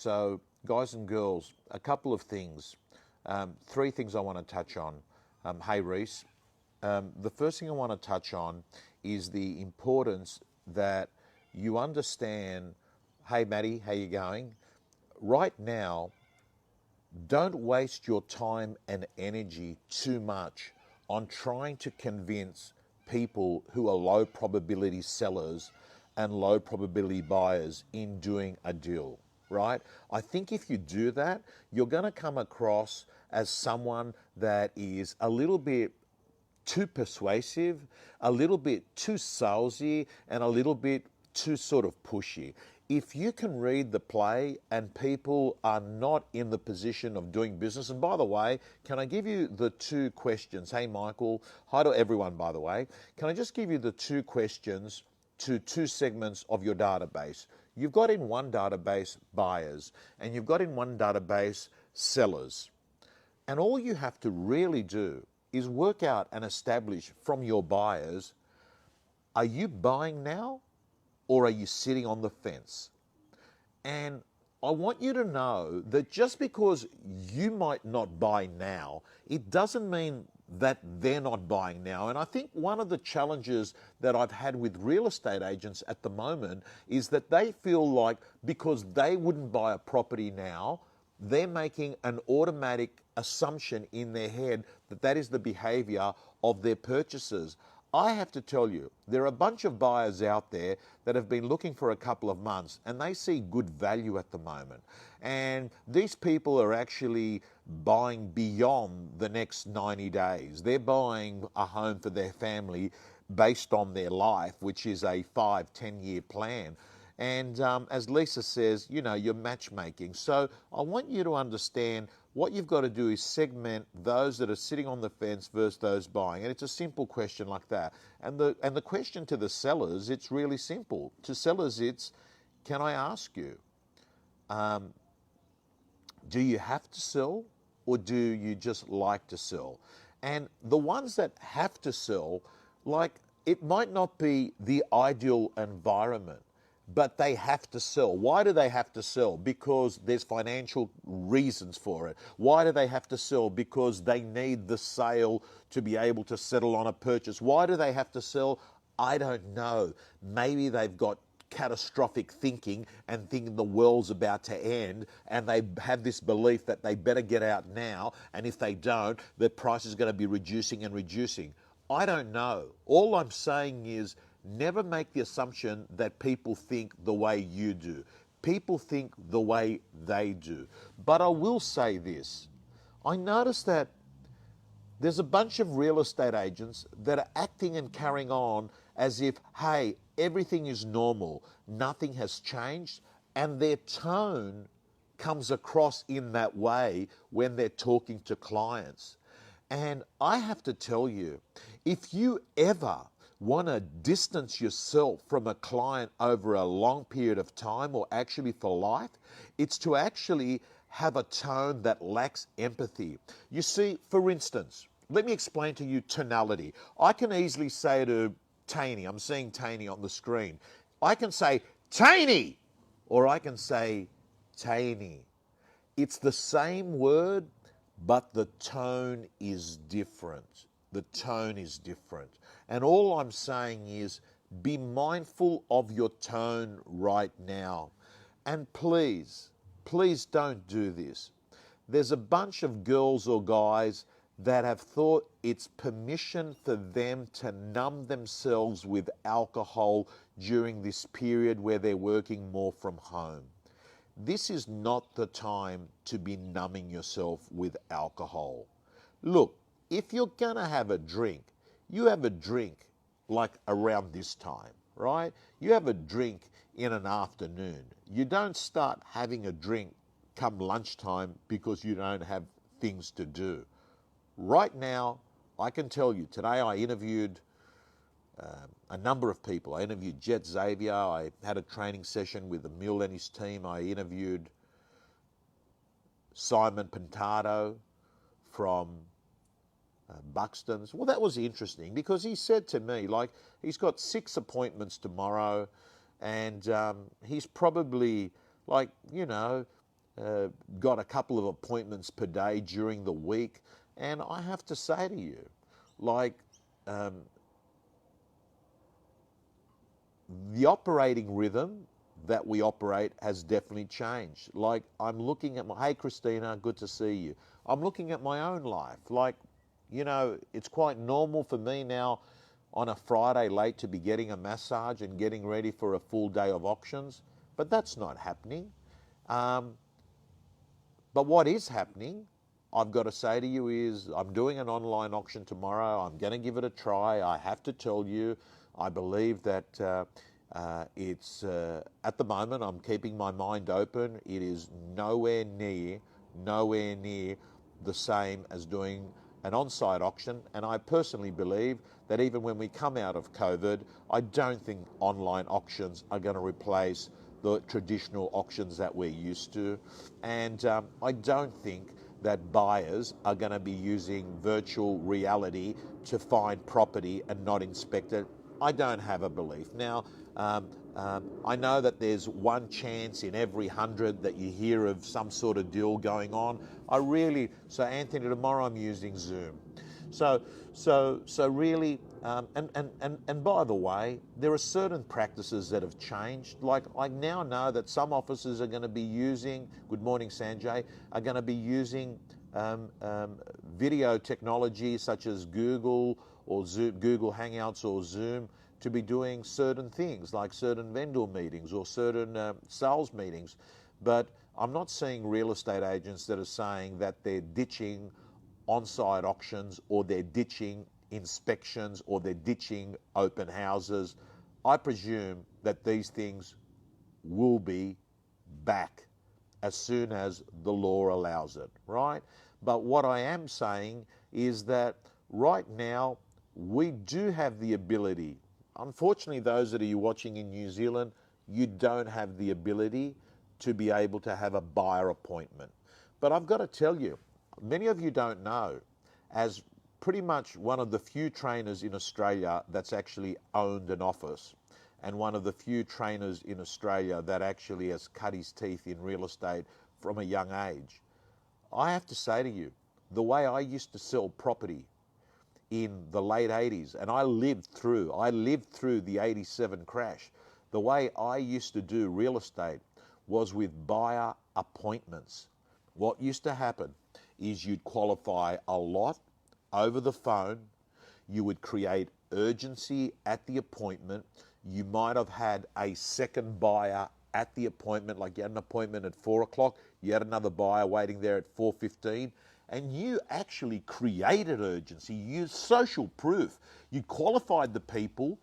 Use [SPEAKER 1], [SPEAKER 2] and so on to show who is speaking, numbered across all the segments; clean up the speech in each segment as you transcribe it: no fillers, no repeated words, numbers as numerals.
[SPEAKER 1] So, guys and girls, a couple of things. Three things I want to touch on. Hey, Reese. The first thing I want to touch on is the importance that you understand, hey, Maddie, how you going? Right now, don't waste your time and energy too much on trying to convince people who are low probability sellers and low probability buyers in doing a deal, right? I think if you do that, you're going to come across as someone that is a little bit too persuasive, a little bit too salesy, and a little bit too sort of pushy. If you can read the play and people are not in the position of doing business, and by the way, can I give you the two questions? Hey, Michael. Hi to everyone, by the way. Can I just give you the two questions to two segments of your database? You've got in one database buyers, and you've got in one database sellers. And all you have to really do is work out and establish from your buyers, are you buying now or are you sitting on the fence? And I want you to know that just because you might not buy now, it doesn't mean that they're not buying now. And I think one of the challenges that I've had with real estate agents at the moment is that they feel like because they wouldn't buy a property now, they're making an automatic assumption in their head that that is the behavior of their purchasers. I have to tell you, there are a bunch of buyers out there that have been looking for a couple of months and they see good value at the moment. And these people are actually buying beyond the next 90 days. They're buying a home for their family based on their life, which is a 5-10 year plan. And as Lisa says, you know, you're matchmaking. So I want you to understand what you've got to do is segment those that are sitting on the fence versus those buying. And it's a simple question like that. And the question to the sellers, it's really simple. To sellers, it's, can I ask you, do you have to sell or do you just like to sell? And the ones that have to sell, like, it might not be the ideal environment, but they have to sell. Why do they have to sell? Because there's financial reasons for it. Why do they have to sell? Because they need the sale to be able to settle on a purchase. Why do they have to sell? I don't know. Maybe they've got catastrophic thinking and thinking the world's about to end, and they have this belief that they better get out now, and if they don't, the price is going to be reducing and reducing. I don't know. All I'm saying is, never make the assumption that people think the way you do. People think the way they do. But I will say this. I noticed that there's a bunch of real estate agents that are acting and carrying on as if, hey, everything is normal, nothing has changed, and their tone comes across in that way when they're talking to clients. And I have to tell you, if you ever want to distance yourself from a client over a long period of time or actually for life, it's to actually have a tone that lacks empathy. You see, for instance, let me explain to you tonality. I can easily say to Taney, I'm seeing Taney on the screen, I can say Taney, or I can say Taney. It's the same word, but the tone is different. The tone is different. And all I'm saying is be mindful of your tone right now. And please, please don't do this. There's a bunch of girls or guys that have thought it's permission for them to numb themselves with alcohol during this period where they're working more from home. This is not the time to be numbing yourself with alcohol. Look, if you're going to have a drink, you have a drink like around this time, right? You have a drink in an afternoon. You don't start having a drink come lunchtime because you don't have things to do. Right now, I can tell you, today I interviewed a number of people. I interviewed Jet Xavier. I had a training session with Emil and his team. I interviewed Simon Pintado from Buxton's. Well, that was interesting because he said to me, like, he's got 6 appointments tomorrow and he's probably, like, you know, got a couple of appointments per day during the week. And I have to say to you, like, the operating rhythm that we operate has definitely changed. Like, I'm looking at hey Christina, good to see you. I'm looking at my own life. Like, it's quite normal for me now on a Friday late to be getting a massage and getting ready for a full day of auctions, but that's not happening. But what is happening, I've got to say to you, is I'm doing an online auction tomorrow. I'm going to give it a try. I have to tell you, I believe that it's, at the moment, I'm keeping my mind open. It is nowhere near the same as doing an on-site auction. And I personally believe that even when we come out of COVID, I don't think online auctions are going to replace the traditional auctions that we're used to. And I don't think that buyers are going to be using virtual reality to find property and not inspect it. I don't have a belief. Now, I know that there's one chance in every 100 that you hear of some sort of deal going on. So Anthony, tomorrow I'm using Zoom. So really, and by the way, there are certain practices that have changed. Like, I now know that some offices are going to be using, good morning Sanjay, are going to be using video technology such as Google or Zoom, Google Hangouts or Zoom, to be doing certain things like certain vendor meetings or certain sales meetings. But I'm not seeing real estate agents that are saying that they're ditching on-site auctions or they're ditching inspections or they're ditching open houses. I presume that these things will be back as soon as the law allows it, right? But what I am saying is that right now we do have the ability. Unfortunately, those that are watching in New Zealand, you don't have the ability to be able to have a buyer appointment. But I've got to tell you, many of you don't know, as pretty much one of the few trainers in Australia that's actually owned an office, and one of the few trainers in Australia that actually has cut his teeth in real estate from a young age. I have to say to you, the way I used to sell property in the late 80s, and I lived through the 87 crash. The way I used to do real estate was with buyer appointments. What used to happen is you'd qualify a lot over the phone, you would create urgency at the appointment, you might have had a second buyer at the appointment, like you had an appointment at 4 o'clock, you had another buyer waiting there at 4:15, and you actually created urgency. You used social proof. You qualified the people,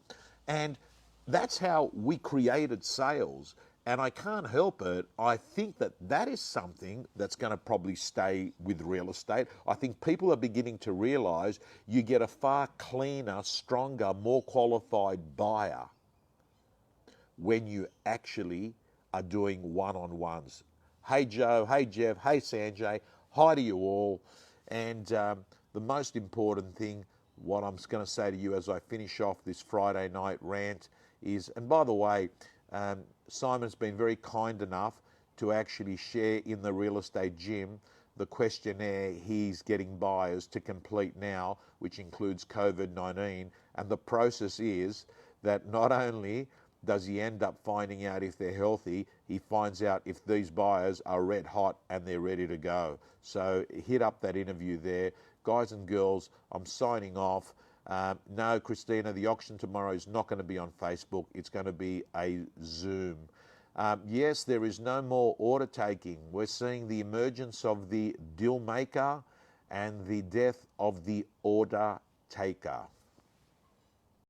[SPEAKER 1] and that's how we created sales. And I can't help it. I think that that is something that's going to probably stay with real estate. I think people are beginning to realize you get a far cleaner, stronger, more qualified buyer when you actually are doing one-on-ones. Hey Joe, hey Jeff, hey Sanjay, hi to you all. And the most important thing, what I'm going to say to you as I finish off this Friday night rant is, and by the way, Simon's been very kind enough to actually share in the real estate gym the questionnaire he's getting buyers to complete now, which includes COVID-19. And the process is that not only does he end up finding out if they're healthy, he finds out if these buyers are red hot and they're ready to go. So hit up that interview there. Guys and girls, I'm signing off. No, Christina, the auction tomorrow is not going to be on Facebook. It's going to be a Zoom. Yes, there is no more order taking. We're seeing the emergence of the deal maker and the death of the order taker.